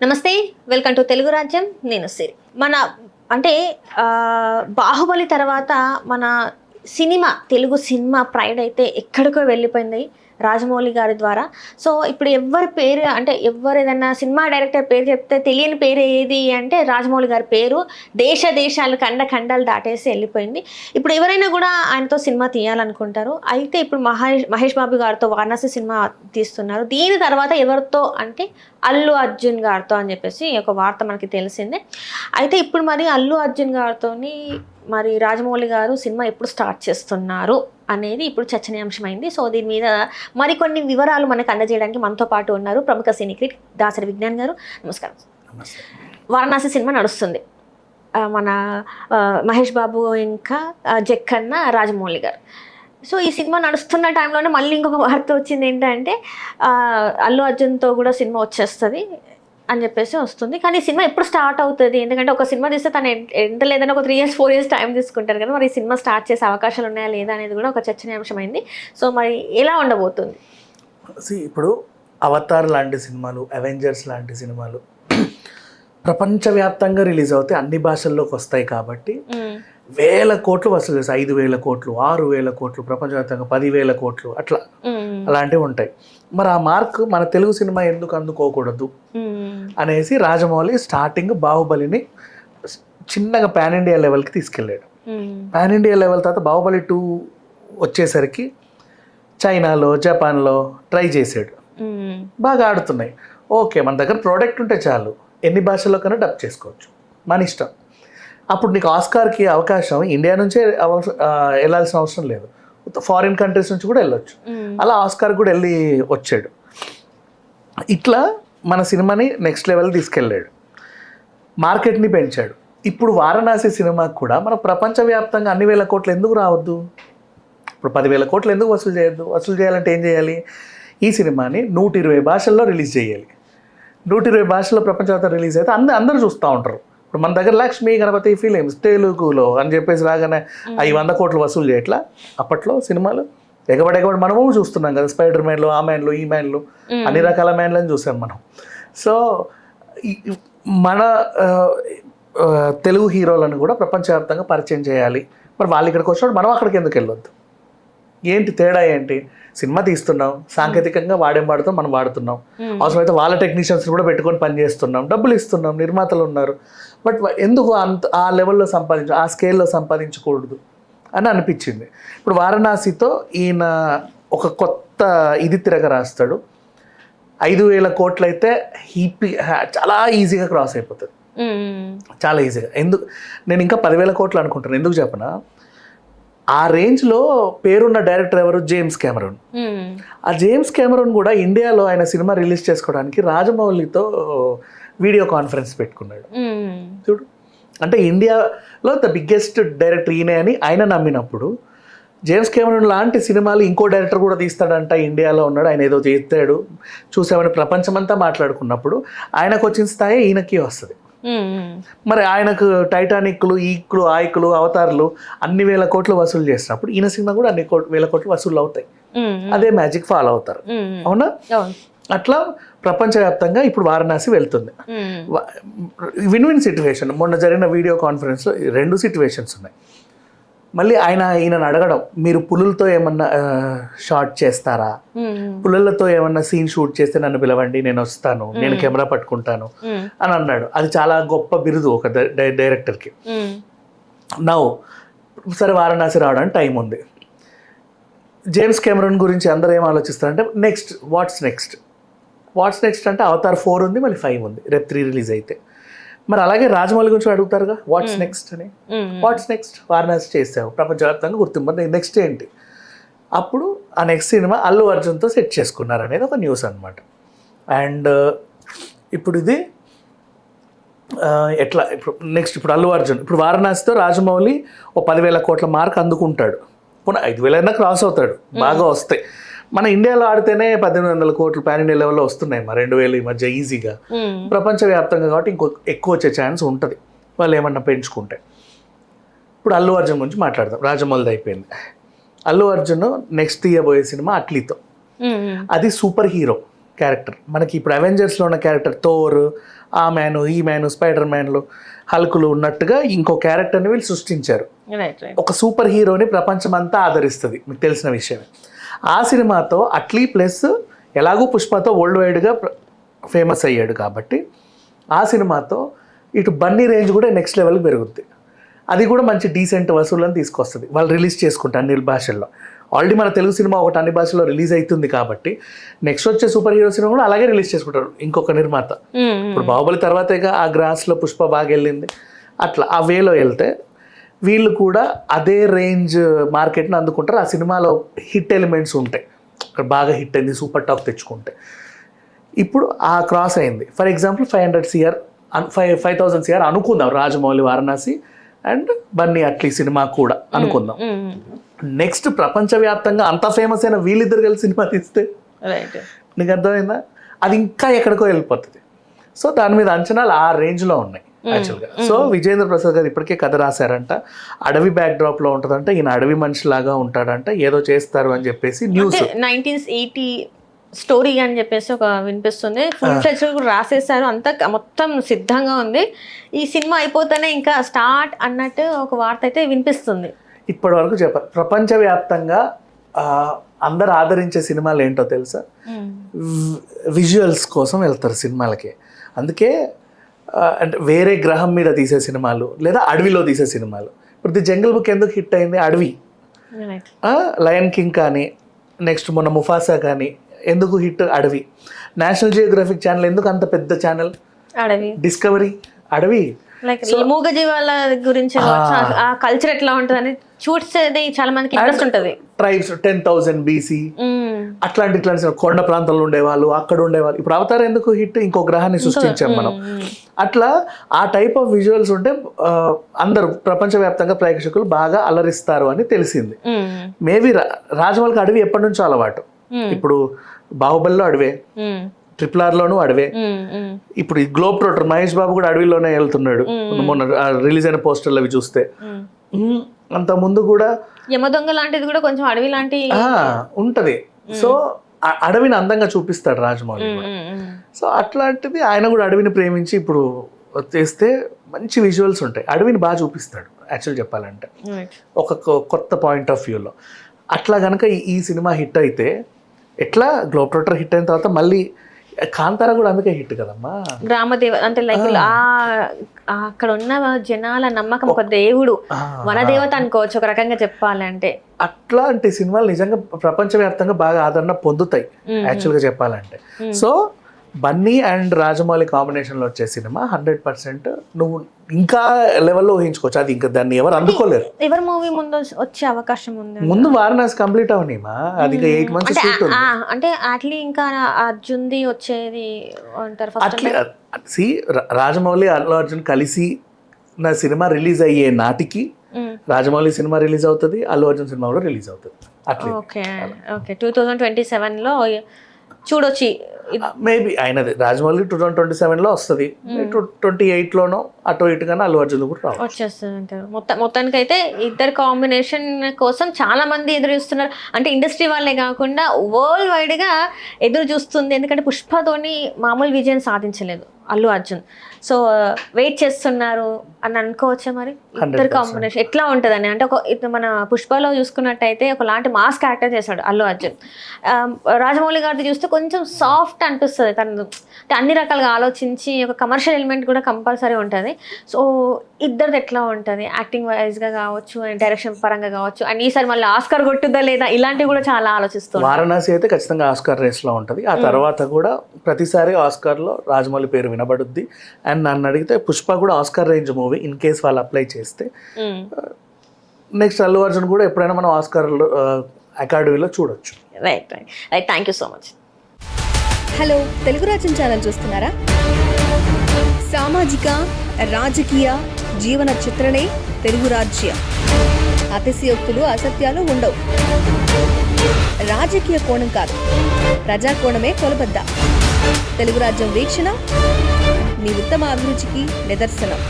నమస్తే, welcome to Telugu రాజ్యం. నేను సిరి. మన అంటే బాహుబలి తర్వాత మన తెలుగు సినిమా ప్రైడ్ అయితే ఎక్కడికో వెళ్ళిపోయింది రాజమౌళి గారి ద్వారా. సో ఇప్పుడు ఎవరి పేరు అంటే ఏదైనా సినిమా డైరెక్టర్ పేరు చెప్తే తెలియని పేరు ఏది అంటే రాజమౌళి గారి పేరు దేశాలు ఖండాలు దాటేసి వెళ్ళిపోయింది. ఇప్పుడు ఎవరైనా కూడా ఆయనతో సినిమా తీయాలనుకుంటారు. అయితే ఇప్పుడు మహేష్ బాబు గారితో వారణాసి సినిమా తీస్తున్నారు. దీని తర్వాత ఎవరితో అంటే అల్లు అర్జున్ గారితో అని చెప్పేసి ఒక వార్త మనకి తెలిసిందే. అయితే ఇప్పుడు మరి అల్లు అర్జున్ గారితో మరి రాజమౌళి గారు సినిమా ఎప్పుడు స్టార్ట్ చేస్తున్నారు అనేది ఇప్పుడు చర్చనీయాంశమైంది. సో దీని మీద మరికొన్ని వివరాలు మనకు అందజేయడానికి మనతో పాటు ఉన్నారు ప్రముఖ సినీ క్రిటిక్ దాసరి విజ్ఞాన్ గారు. నమస్కారం. వారణాసి సినిమా నడుస్తుంది. మన మహేష్ బాబు ఇంకా జక్కన్న రాజమౌళి గారు. సో ఈ సినిమా నడుస్తున్న టైంలోనే మళ్ళీ ఇంకొక వార్త వచ్చింది ఏంటంటే అల్లు అర్జున్తో కూడా సినిమా వచ్చేస్తుంది అని చెప్పేసి వస్తుంది. కానీ సినిమా ఎప్పుడు స్టార్ట్ అవుతుంది? ఎందుకంటే ఒక సినిమా తీస్తే తను ఎంత లేదని ఒక 3 years 4 years టైం తీసుకుంటారు కదా. మరి ఈ సినిమా స్టార్ట్ చేసే అవకాశాలు ఉన్నాయా లేదా అనేది కూడా ఒక చర్చనీయాంశమైంది. సో మరి ఎలా ఉండబోతుంది? ఇప్పుడు అవతార్ లాంటి సినిమాలు, అవెంజర్స్ లాంటి సినిమాలు ప్రపంచవ్యాప్తంగా రిలీజ్ అవుతాయి, అన్ని భాషల్లోకి వస్తాయి కాబట్టి వేల కోట్లు వసూలు చేస్తాయి. 5,000 కోట్లు, 6,000 కోట్లు, ప్రపంచవ్యాప్తంగా 10,000 కోట్లు అట్లా అలాంటివి ఉంటాయి. మరి ఆ మార్క్ మన తెలుగు సినిమా ఎందుకు అందుకోకూడదు అనేసి రాజమౌళి స్టార్టింగ్ బాహుబలిని చిన్నగా పాన్ ఇండియా లెవెల్కి తీసుకెళ్ళాడు. పాన్ ఇండియా లెవెల్ తర్వాత బాహుబలి 2 వచ్చేసరికి చైనాలో, జపాన్లో ట్రై చేసాడు. బాగా ఆడుతున్నాయి. ఓకే, మన దగ్గర ప్రోడక్ట్ ఉంటే చాలు, ఎన్ని భాషల్లో కన్నా డబ్ చేసుకోవచ్చు, మన ఇష్టం. అప్పుడు నీకు ఆస్కార్కి అవకాశం ఇండియా నుంచే వెళ్ళాల్సిన అవసరం లేదు, ఫారిన్ కంట్రీస్ నుంచి కూడా వెళ్ళొచ్చు. అలా ఆస్కార్ కూడా వెళ్ళి వచ్చాడు. ఇట్లా మన సినిమాని నెక్స్ట్ లెవెల్ తీసుకెళ్ళాడు, మార్కెట్ని పెంచాడు. ఇప్పుడు వారణాసి సినిమాకి కూడా మన ప్రపంచవ్యాప్తంగా అన్ని వేల కోట్లు ఎందుకు రావద్దు? ఇప్పుడు 10,000 కోట్లు ఎందుకు వసూలు చేయొద్దు? వసూలు చేయాలంటే ఏం చేయాలి? ఈ సినిమాని 120 భాషల్లో రిలీజ్ చేయాలి. 120 భాషల్లో ప్రపంచవ్యాప్తంగా రిలీజ్ అయితే అందరూ చూస్తూ ఉంటారు. ఇప్పుడు మన దగ్గర లక్ష్మీ గణపతి ఫిలిమ్స్ తెలుగులో అని చెప్పేసి రాగానే అవి 100 కోట్లు వసూలు చేయట్లా. అప్పట్లో సినిమాలు ఎగబడి మనము చూస్తున్నాం కదా, స్పైడర్ మ్యాన్లు, ఆ మ్యాన్లు, ఈ మ్యాన్లు, అన్ని రకాల మ్యాన్లను చూసాం మనం. సో మన తెలుగు హీరోలను కూడా ప్రపంచవ్యాప్తంగా పరిచయం చేయాలి. మరి వాళ్ళు ఇక్కడికి వచ్చినప్పుడు మనం అక్కడికి ఎందుకు వెళ్ళొద్దు? ఏంటి తేడా ఏంటి? సినిమా తీస్తున్నాం, సాంకేతికంగా వాడుతాం, మనం వాడుతున్నాం. అవసరమైతే వాళ్ళ టెక్నీషియన్స్ కూడా పెట్టుకొని పనిచేస్తున్నాం, డబ్బులు ఇస్తున్నాం, నిర్మాతలు ఉన్నారు. బట్ ఎందుకు ఆ లెవెల్లో ఆ స్కేల్లో సంపాదించకూడదు అని అనిపించింది. ఇప్పుడు వారణాసితో ఈయన ఒక కొత్త తిరగ రాస్తాడు. 5,000 కోట్లు అయితే చాలా ఈజీగా క్రాస్ అయిపోతుంది, చాలా ఈజీగా. నేను ఇంకా 10,000 కోట్లు అనుకుంటాను. ఎందుకు చెప్పనా? ఆ రేంజ్లో పేరున్న డైరెక్టర్ ఎవరు? James Cameroon. ఆ జేమ్స్ కెమెరూన్ కూడా ఇండియాలో ఆయన సినిమా రిలీజ్ చేసుకోవడానికి రాజమౌళితో వీడియో కాన్ఫరెన్స్ పెట్టుకున్నాడు. చూడు, అంటే ఇండియాలో ద బిగ్గెస్ట్ డైరెక్టర్ ఈయనే అని ఆయన నమ్మినప్పుడు జేమ్స్ కెమెరూన్ లాంటి సినిమాలు ఇంకో డైరెక్టర్ కూడా తీస్తాడంట, ఇండియాలో ఉన్నాడు, ఆయన ఏదో చేస్తాడు చూసామని ప్రపంచమంతా మాట్లాడుకున్నప్పుడు ఆయనకు వచ్చిన స్థాయి ఈయనకి వస్తుంది. మరి ఆయనకు టైటానిక్లు, ఆయికులు, అవతార్లు అన్ని వేల కోట్లు వసూలు చేసినప్పుడు ఈయన సినిమా కూడా అన్ని వేల కోట్లు వసూలు అవుతాయి. అదే మ్యాజిక్ ఫాలో అవుతారు. అవునా? అట్లా ప్రపంచవ్యాప్తంగా ఇప్పుడు వారణాసి వెళ్తుంది. Win situation. మొన్న జరిగిన వీడియో కాన్ఫరెన్స్లో 2 సిచ్యువేషన్స్ ఉన్నాయి. మళ్ళీ ఈయనను అడగడం, మీరు పులులతో ఏమన్నా షాట్ చేస్తారా, పులులతో ఏమన్నా సీన్ షూట్ చేస్తే నన్ను పిలవండి, నేను వస్తాను, నేను కెమెరా పట్టుకుంటాను అని అన్నాడు. అది చాలా గొప్ప బిరుదు ఒక డైరెక్టర్కి. సరే, వారణాసి రావడానికి టైం ఉంది. జేమ్స్ కెమెరూన్ గురించి అందరూ ఏం ఆలోచిస్తారంటే వాట్స్ నెక్స్ట్ అంటే అవతార్ 4 ఉంది, మళ్ళీ 5 ఉంది, రేపు 3 రిలీజ్ అయితే. మరి అలాగే రాజమౌళి గురించి అడుగుతారుగా, వాట్స్ నెక్స్ట్ అని. What's next? వారణాసి చేసావు, ప్రపంచవ్యాప్తంగా గుర్తింపు, నెక్స్ట్ ఏంటి? అప్పుడు ఆ నెక్స్ట్ సినిమా అల్లు అర్జున్తో సెట్ చేసుకున్నారు అనేది ఒక న్యూస్ అనమాట. అండ్ ఇప్పుడు ఇది ఎట్లా ఇప్పుడు అల్లు అర్జున్ ఇప్పుడు వారణాసితో రాజమౌళి ఓ 10,000 కోట్ల మార్క్ అందుకుంటాడు. పోనీ 5,000 అయినా క్రాస్ అవుతాడు, బాగా వస్తాయి. మన ఇండియాలో ఆడితేనే 1,800 కోట్లు పాన్ ఇండియా లెవెల్లో వస్తున్నాయి, మరి 2,000 ఈ మధ్య ఈజీగా. ప్రపంచవ్యాప్తంగా కాబట్టి ఎక్కువ వచ్చే ఛాన్స్ ఉంటుంది వాళ్ళు ఏమన్నా పెంచుకుంటే. ఇప్పుడు అల్లు అర్జున్ గురించి మాట్లాడదాం. రాజమౌళిది అయిపోయింది. అల్లు అర్జున్ నెక్స్ట్ తీయబోయే సినిమా అట్లీతో. అది సూపర్ హీరో క్యారెక్టర్. మనకి ఇప్పుడు అవెంజర్స్లో ఉన్న క్యారెక్టర్ థోర్, ఆ మ్యాను, ఈ మ్యాను, స్పైడర్ మ్యాన్లు, హల్కులు ఉన్నట్టుగా ఇంకో క్యారెక్టర్ని వీళ్ళు సృష్టించారు. ఒక సూపర్ హీరోని ప్రపంచం అంతా ఆదరిస్తుంది, మీకు తెలిసిన విషయమే. ఆ సినిమాతో అట్లీ ప్లస్ ఎలాగూ పుష్పతో వరల్డ్ వైడ్గా ఫేమస్ అయ్యాడు కాబట్టి ఆ సినిమాతో ఇటు బన్నీ రేంజ్ కూడా నెక్స్ట్ లెవెల్కి పెరుగుద్ది. అది కూడా మంచి డీసెంట్ వసూళ్ళని తీసుకొస్తుంది. వాళ్ళు రిలీజ్ చేసుకుంటారు అన్ని భాషల్లో. ఆల్రెడీ మన తెలుగు సినిమా ఒకటి అన్ని భాషల్లో రిలీజ్ అవుతుంది కాబట్టి నెక్స్ట్ వచ్చే సూపర్ హీరో సినిమా కూడా అలాగే రిలీజ్ చేసుకుంటారు ఇంకొక నిర్మాత. ఇప్పుడు బాహుబలి తర్వాతే ఆ గ్రాస్లో పుష్ప బాగా వెళ్ళింది. అట్లా ఆ వేలో వెళ్తే వీళ్ళు కూడా అదే రేంజ్ మార్కెట్ని అందుకుంటారు. ఆ సినిమాలో హిట్ ఎలిమెంట్స్ ఉంటాయి, అక్కడ బాగా హిట్ అయింది, సూపర్ టాక్ తెచ్చుకుంటే. ఇప్పుడు ఆ క్రాస్ అయింది. ఫర్ ఎగ్జాంపుల్ 5,000 CR అనుకుందాం, రాజమౌళి వారణాసి అండ్ బన్నీ అట్లీ సినిమా కూడా అనుకుందాం. నెక్స్ట్ ప్రపంచవ్యాప్తంగా అంత ఫేమస్ అయిన వీళ్ళిద్దరు కలిసి సినిమా తీస్తే నీకు అర్థమైందా, అది ఇంకా ఎక్కడికో వెళ్ళిపోతుంది. సో దాని మీద అంచనాలు ఆ రేంజ్లో ఉన్నాయి యాక్చువల్గా. సో విజేంద్ర ప్రసాద్ గారు ఇప్పటికే కథ రాశారంట, అడవి బ్యాక్డ్రాప్లో ఉంటుందంట, ఈయన అడవి మనిషిలాగా ఉంటాడంట, ఏదో చేస్తారు అని చెప్పేసి న్యూస్. 1980 స్టోరీ అని చెప్పేసి ఒక వినిపిస్తుంది. ఫుల్ ఫ్లెడ్జ్ కూడా రాసేసారు, అంతా మొత్తం సిద్ధంగా ఉంది. ఈ సినిమా అయిపోతేనే ఇంకా స్టార్ట్ అన్నట్టు ఒక వార్త అయితే వినిపిస్తుంది. ఇప్పటి వరకు చెప్పారు. ప్రపంచవ్యాప్తంగా అందరు ఆదరించే సినిమాలు ఏంటో తెలుసా, విజువల్స్ కోసం వెళ్తారు సినిమాలకి. అందుకే అంటే వేరే గ్రహం మీద తీసే సినిమాలు లేదా అడవిలో తీసే సినిమాలు. ఇప్పుడు ది జంగిల్ బుక్ ఎందుకు హిట్ అయింది, అడవి. లయన్ కింగ్ కానీ నెక్స్ట్ మొన్న ముఫాసా కానీ ఎందుకు హిట్, అడవి. నేషనల్ జియోగ్రఫిక్ ఛానల్ ఎందుకు అంత పెద్ద ఛానల్, అడవి. డిస్కవరీ, అడవి. లైక్ మూగ జీవాల గురించి ఆ కల్చర్ ఎట్లా ఉంటుంది చూసేది చాలా మందికి ఇంట్రెస్ట్ ఉంటుంది. ట్రైబ్స్ 10,000 BC అట్లాంటి కొండ ప్రాంతాల్లో ఉండేవాళ్ళు, అక్కడ ఉండేవాళ్ళు. ఇప్పుడు అవతారం ఎందుకు హిట్, ఇంకో గ్రహాన్ని సృష్టించాం మనం. అట్లా ఆ టైప్ ఆఫ్ విజువల్స్ ఉంటే అందరూ ప్రపంచవ్యాప్తంగా ప్రేక్షకులు బాగా అలరిస్తారు అని తెలిసింది. మేబీ రాజమౌళికి అడవి ఎప్పటి నుంచో అలవాటు. ఇప్పుడు బాహుబలిలో అడవే, RRRలోనూ అడవే. ఇప్పుడు ఈ గ్లోబ్ ట్రోటర్ మహేష్ బాబు కూడా అడవిలోనే వెళ్తున్నాడు. మొన్న రిలీజ్ అయిన పోస్టర్లు అవి చూస్తే. అంత ముందు కూడా యమదొంగ లాంటిది కూడా కొంచెం అడవి లాంటి ఉంటది. సో అడవిని అందంగా చూపిస్తాడు రాజమౌళి. సో అట్లాంటిది ఆయన కూడా అడవిని ప్రేమించి ఇప్పుడు చేస్తే మంచి విజువల్స్ ఉంటాయి. అడవిని బాగా చూపిస్తాడు యాక్చువల్ చెప్పాలంటే, ఒక కొత్త పాయింట్ ఆఫ్ వ్యూలో. అట్లా కనుక ఈ సినిమా హిట్ అయితే ఎట్లా, గ్లోబ్ ట్రోటర్ హిట్ అయిన తర్వాత మళ్ళీ కాంతార కూడా అందుకే హిట్ కదమ్మా. గ్రామదేవ అంటే లైక్ అక్కడ ఉన్న జనాల నమ్మకం, ఒక దేవుడు, వనదేవత అనుకోవచ్చు ఒక రకంగా చెప్పాలంటే. అట్లాంటి సినిమాలు నిజంగా ప్రపంచవ్యాప్తంగా బాగా ఆదరణ పొందుతాయి యాక్చువల్గా చెప్పాలంటే. సో బన్నీ అండ్ రాజమౌళి కాంబినేషన్లో వచ్చే సినిమా 100% నువ్వు ఇంకా లెవెల్లో ఊహించుకోవచ్చు. అది ఇంకా దాన్ని ఎవరు అందుకోలేరు. ఎవరి మూవీ ముందు వచ్చే అవకాశం ఉంది? ముందు వారణాసి కంప్లీట్ అవనిమా, అది 8 months షూట్ ఉంది. అంటే అట్లీ ఇంకా అర్జున్ది వచ్చేది అంటారు. రాజమౌళి అల్లు అర్జున్ కలిసి నా సినిమా రిలీజ్ అయ్యే నాటికి రాజమౌళి సినిమా రిలీజ్ అవుతుంది, అల్లు అర్జున్ సినిమా కూడా రిలీజ్ అవుతుంది. అట్లా ఓకే 2027లో చూడొచ్చి. మేబీ అయినది రాజమౌళి 2027లో వస్తుంది, 28లోనో అటు ఇటుగానే అల్లు అర్జున్ కూడా వచ్చేస్తుంది అంటారు. మొత్తానికి అయితే ఇద్దరు కాంబినేషన్ కోసం చాలా మంది ఎదురు చూస్తున్నారు. అంటే ఇండస్ట్రీ వాళ్ళే కాకుండా వరల్డ్ వైడ్గా ఎదురు చూస్తుంది. ఎందుకంటే పుష్పతోని మామూలు విజయం సాధించలేదు అల్లు అర్జున్. సో వెయిట్ చేస్తున్నారు అని అనుకోవచ్చా మరి? ఇద్దరు కాంబినేషన్ ఎట్లా ఉంటుందని. అంటే మన పుష్పలో చూసుకున్నట్టయితే ఒకలాంటి మాస్ క్యారెక్టర్ చేశాడు అల్లు అర్జున్. రాజమౌళి గారిది చూస్తే కొంచెం సాఫ్ట్ అనిపిస్తుంది. తను అన్ని రకాలుగా ఆలోచించి ఒక కమర్షియల్ ఎలిమెంట్ కూడా కంపల్సరీ ఉంటుంది. సో ఇద్దరిది ఎట్లా ఉంటుంది యాక్టింగ్ వైజ్గా కావచ్చు, డైరెక్షన్ పరంగా కావచ్చు, అండ్ ఈసారి మళ్ళీ ఆస్కార్ కొట్టుద్దా లేదా ఇలాంటివి కూడా చాలా ఆలోచిస్తుంది. వారణాసి అయితే ఖచ్చితంగా ఆస్కార్ రేస్లో ఉంటుంది. ఆ తర్వాత కూడా ప్రతిసారి ఆస్కార్లో రాజమౌళి పేరు వినబడుద్ది. అండ్ నన్ను అడిగితే పుష్ప కూడా Oscar range movie in case వాళ్ళు అప్లై చేస్తే. నెక్స్ట్ అల్లు అర్జున్ కూడా ఎప్పుడైనా మనం ఆస్కార్ అకాడమీలో చూడొచ్చు. Right. Thank you so much. Hello, Telugu రాజ్యం ఛానల్ చూస్తున్నారా? సామాజిక రాజకీయ జీవన చిత్రణే తెలుగు రాజ్యం. అతిశయోక్తులు అసత్యాలు ఉండవు. రాజకీయ కోణం కాదు, ప్రజా కోణమే కొలబద్ద. తెలుగు రాజ్యం వీక్షణ మీ ఉత్తమ అభిరుచికి నిదర్శనం.